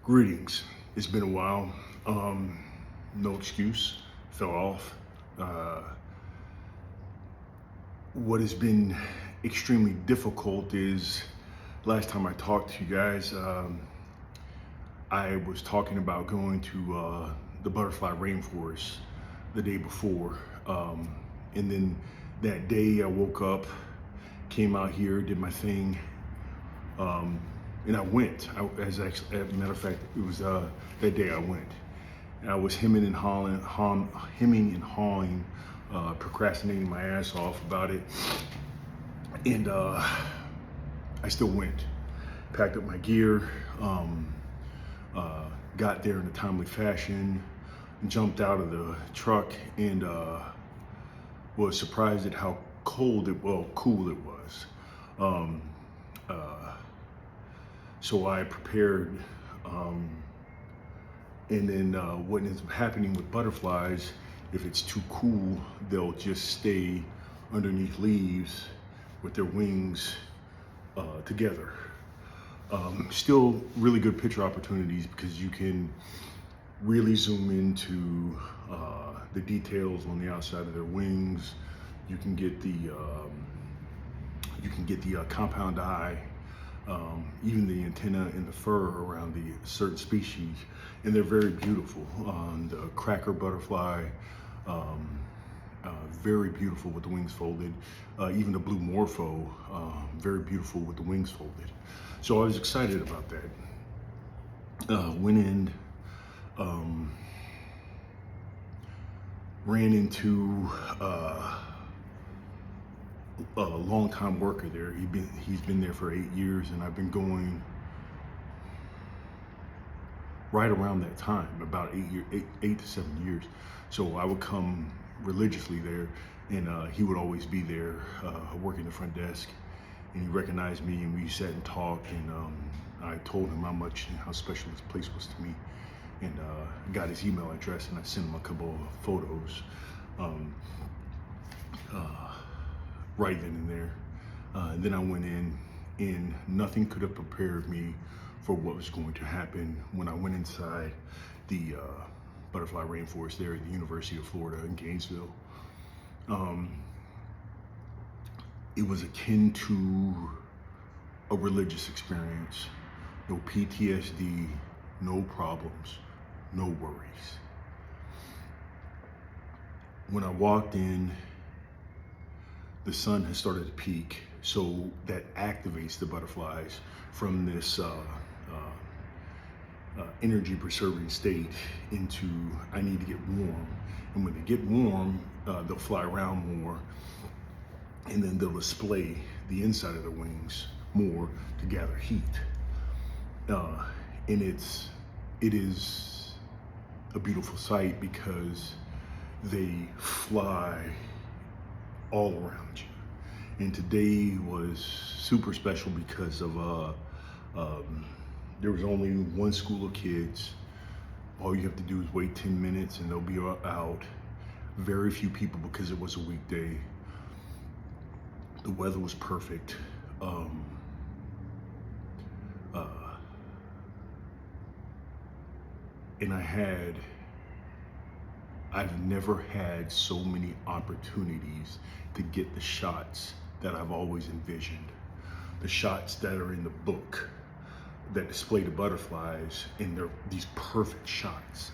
Greetings. It's been a while. No excuse. Fell off. Uh, what has been extremely difficult is last time I talked to you guys, I was talking about going to the butterfly rainforest the day before. And then that day I woke up, came out here, did my thing, and I went. As a matter of fact, it was that day I went. And I was hemming and hawing, procrastinating my ass off about it, and I still went. Packed up my gear, got there in a timely fashion, jumped out of the truck, and was surprised at how cool it was. Um, uh, so I prepared, and then what ends up happening with butterflies, if it's too cool, they'll just stay underneath leaves with their wings together. Still really good picture opportunities because you can really zoom into the details on the outside of their wings. You can get the compound eye, even the antenna and the fur around the certain species, and they're very beautiful. The cracker butterfly, um, very beautiful with the wings folded. Even the blue morpho, very beautiful with the wings folded. So I was excited about that. Went in, ran into a longtime worker there. He's been there for 8 years, and I've been going right around that time, about 8 to 7 years. So I would come religiously there, and he would always be there working the front desk. And he recognized me, and we sat and talked, and I told him how special this place was to me, and got his email address, and I sent him a couple of photos right then and there. And then I went in, and nothing could have prepared me for what was going to happen when I went inside the butterfly rainforest there at the University of Florida in Gainesville. It was akin to a religious experience. No PTSD, no problems, no worries. When I walked in, the sun has started to peak, so that activates the butterflies from this energy preserving state into I need to get warm. And when they get warm, they'll fly around more, and then they'll display the inside of their wings more to gather heat. And it is a beautiful sight because they fly all around you. And today was super special because of there was only one school of kids. All you have to do is wait 10 minutes and they'll be out. Very few people because it was a weekday. The weather was perfect. And I've never had so many opportunities to get the shots that I've always envisioned. The shots that are in the book that display the butterflies, and they're these perfect shots.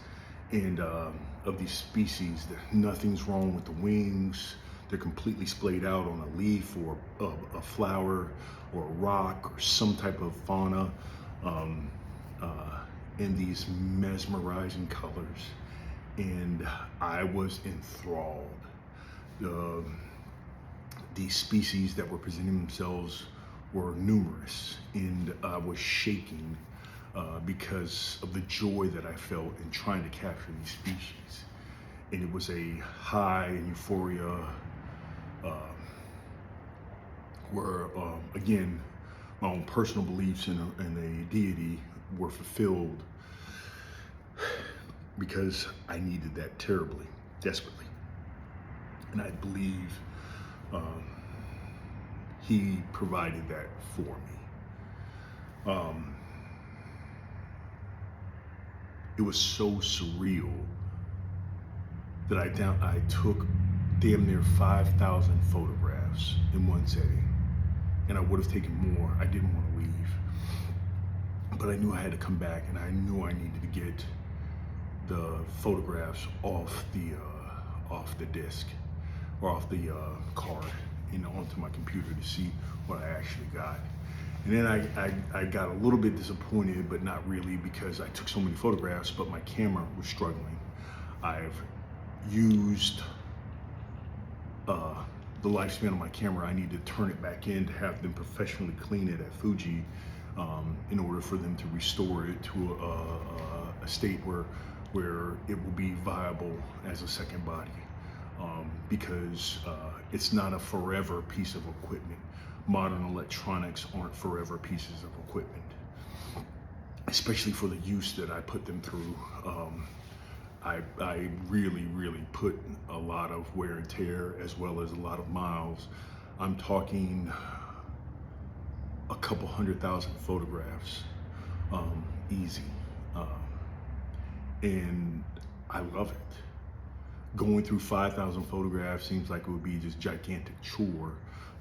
And of these species, nothing's wrong with the wings. They're completely splayed out on a leaf or a flower or a rock or some type of fauna, in these mesmerizing colors. And I was enthralled. These species that were presenting themselves were numerous, and I was shaking because of the joy that I felt in trying to capture these species. And it was a high and euphoria where, again, my own personal beliefs in a deity were fulfilled because I needed that terribly, desperately. And I believe he provided that for me. it was so surreal that I took damn near 5,000 photographs in one setting, and I would have taken more. I didn't want to leave, but I knew I had to come back, and I knew I needed to get the photographs off the disk or off the card, onto my computer to see what I actually got. And then I got a little bit disappointed, but not really, because I took so many photographs, but my camera was struggling. I've used the lifespan of my camera. I need to turn it back in to have them professionally clean it at Fuji, in order for them to restore it to a state where it will be viable as a second body, because it's not a forever piece of equipment. Modern electronics aren't forever pieces of equipment, especially for the use that I put them through. I really put a lot of wear and tear, as well as a lot of miles. I'm talking a couple 100,000 photographs, easy. And I love it. Going through 5,000 photographs seems like it would be just gigantic chore,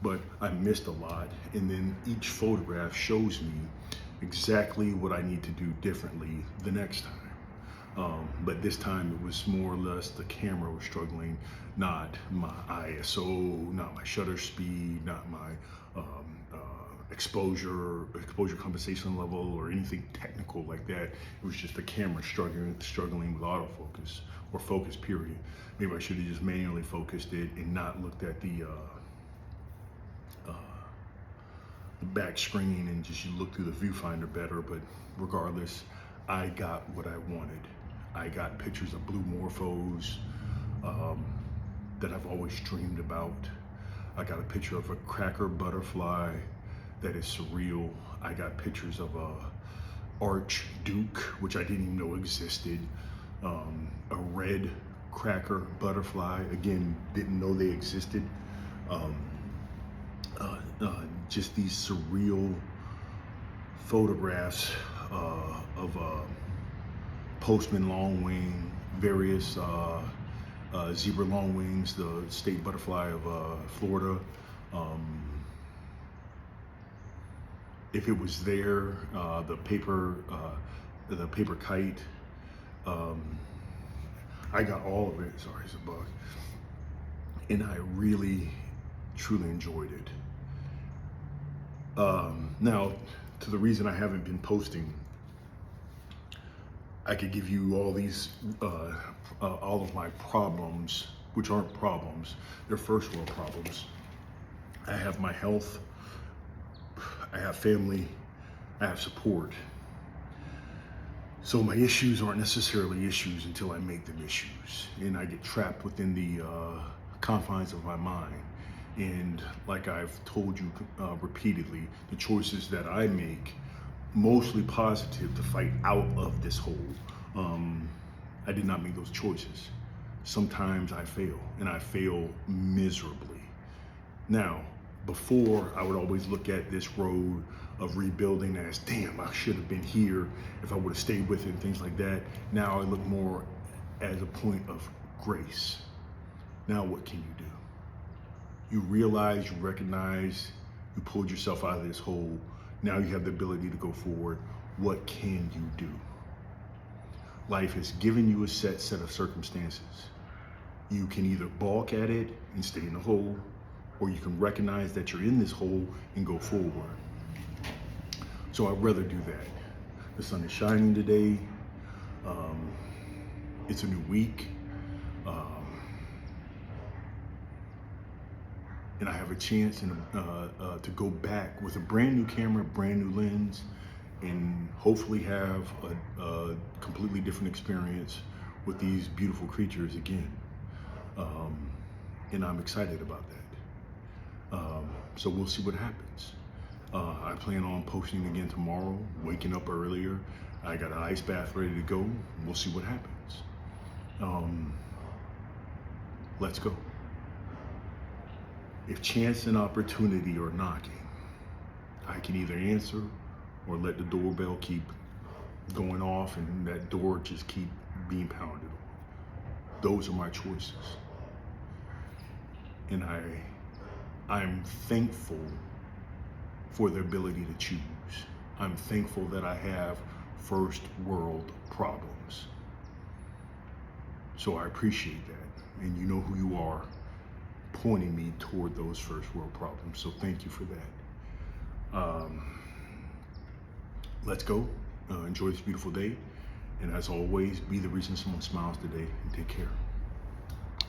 but I missed a lot. And then each photograph shows me exactly what I need to do differently the next time. But this time it was more or less the camera was struggling, not my ISO, not my shutter speed, not my exposure compensation level, or anything technical like that. It was just the camera struggling with autofocus, or focus period. Maybe I should have just manually focused it and not looked at the back screen and just look through the viewfinder better. But regardless, I got what I wanted. I got pictures of blue morphos that I've always dreamed about. I got a picture of a cracker butterfly that is surreal. I got pictures of a archduke, which I didn't even know existed. A red cracker butterfly, again, didn't know they existed. Just these surreal photographs of postman longwing, various zebra longwings, the state butterfly of Florida. If it was there, the paper kite. I got all of it. Sorry, it's a bug. And I really, truly enjoyed it. Now, to the reason I haven't been posting, I could give you all these, all of my problems, which aren't problems. They're first world problems. I have my health, I have family, I have support. So my issues aren't necessarily issues until I make them issues. And I get trapped within the confines of my mind. And like I've told you repeatedly, the choices that I make, mostly positive, to fight out of this hole. I did not make those choices. Sometimes I fail, and I fail miserably. Now, before, I would always look at this road of rebuilding as, damn, I should have been here if I would have stayed with it and things like that. Now I look more as a point of grace. Now what can you do? You realize, you recognize, you pulled yourself out of this hole. Now you have the ability to go forward. What can you do? Life has given you a set of circumstances. You can either balk at it and stay in the hole, or you can recognize that you're in this hole and go forward. So I'd rather do that. The sun is shining today. It's a new week. And I have a chance to go back with a brand new camera, brand new lens, and hopefully have a completely different experience with these beautiful creatures again. And I'm excited about that. So we'll see what happens. I plan on posting again tomorrow, waking up earlier. I got an ice bath ready to go. We'll see what happens. Let's go. If chance and opportunity are knocking, I can either answer or let the doorbell keep going off and that door just keep being pounded on. Those are my choices. And I'm thankful for the ability to choose. I'm thankful that I have first world problems. So I appreciate that. And you know who you are, pointing me toward those first world problems. So thank you for that. Let's go. Enjoy this beautiful day. And as always, be the reason someone smiles today, and take care.